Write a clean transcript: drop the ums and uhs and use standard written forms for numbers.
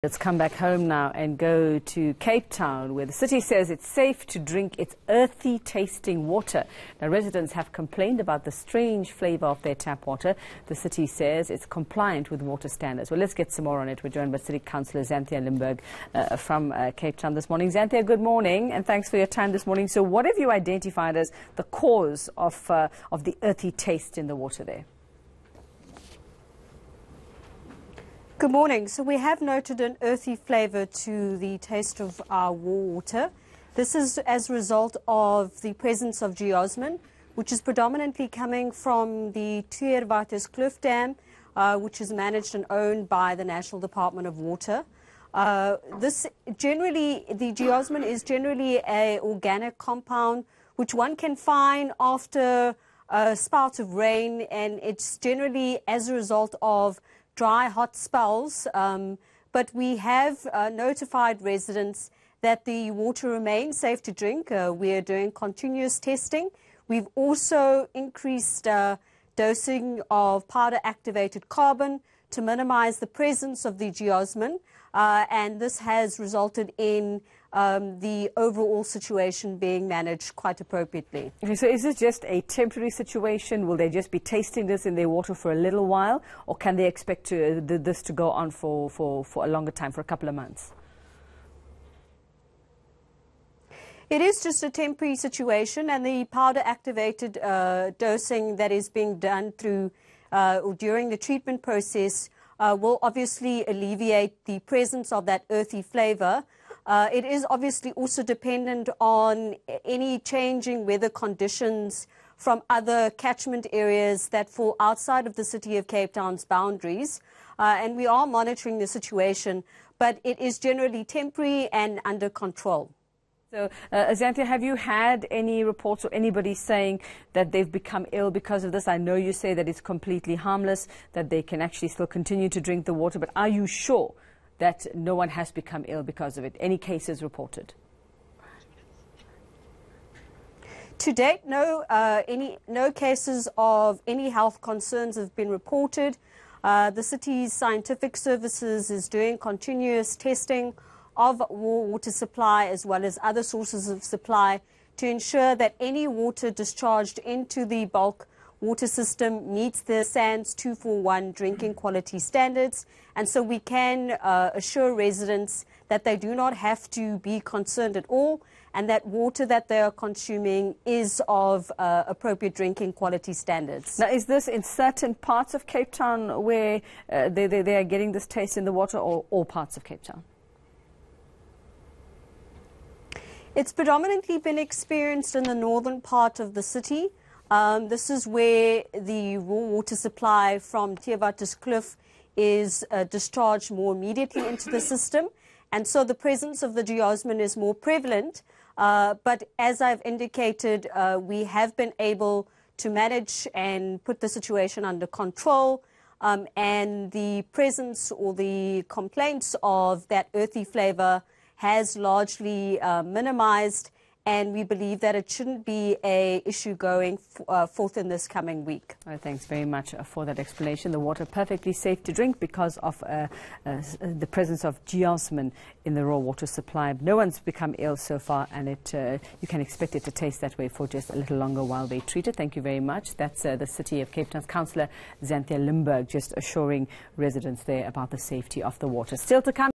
Let's come back home now and go to Cape Town, where the city says it's safe to drink its earthy tasting water. Now, residents have complained about the strange flavour of their tap water. The city says it's compliant with water standards. Well, let's get some more on it. We're joined by City Councillor Xanthea Limberg from Cape Town this morning. Xanthea, good morning, and thanks for your time this morning. So what have you identified as the cause of the earthy taste in the water there? Good morning. So we have noted an earthy flavour to the taste of our water. This is as a result of the presence of geosmin, which is predominantly coming from the Kloof Dam, which is managed and owned by the National Department of Water. The geosmin is generally an organic compound which one can find after a spout of rain, and it's generally as a result of dry, hot spells, but we have notified residents that the water remains safe to drink. We are doing continuous testing. We've also increased dosing of powder-activated carbon to minimize the presence of the geosmin, and this has resulted in the overall situation being managed quite appropriately. Okay, so is this just a temporary situation? Will they just be tasting this in their water for a little while, or can they expect this to go on for a longer time, for a couple of months? It is just a temporary situation, and the powder-activated dosing that is being done through or during the treatment process will obviously alleviate the presence of that earthy flavour. It is obviously also dependent on any changing weather conditions from other catchment areas that fall outside of the City of Cape Town's boundaries. And we are monitoring the situation, but it is generally temporary and under control. So, Xanthea, have you had any reports or anybody saying that they've become ill because of this? I know you say that it's completely harmless, that they can actually still continue to drink the water, but are you sure that no one has become ill because of it? Any cases reported? To date, no cases of any health concerns have been reported. The city's scientific services is doing continuous testing of water supply as well as other sources of supply to ensure that any water discharged into the bulk water system meets the SANS 241 drinking quality standards. And so we can assure residents that they do not have to be concerned at all, and that water that they are consuming is of appropriate drinking quality standards. Now, is this in certain parts of Cape Town where they are getting this taste in the water, or all parts of Cape Town? It's predominantly been experienced in the northern part of the city. This is where the raw water supply from Kloof is discharged more immediately into the system, and so the presence of the geosmin is more prevalent. But as I've indicated, we have been able to manage and put the situation under control, and the presence or the complaints of that earthy flavour has largely minimized, and we believe that it shouldn't be an issue going forth in this coming week. Well, thanks very much for that explanation. The water perfectly safe to drink because of the presence of geosmin in the raw water supply. No one's become ill so far, and you can expect it to taste that way for just a little longer while they treat it. Thank you very much. That's the City of Cape Town's Councillor Xanthea Limberg just assuring residents there about the safety of the water. Still to come.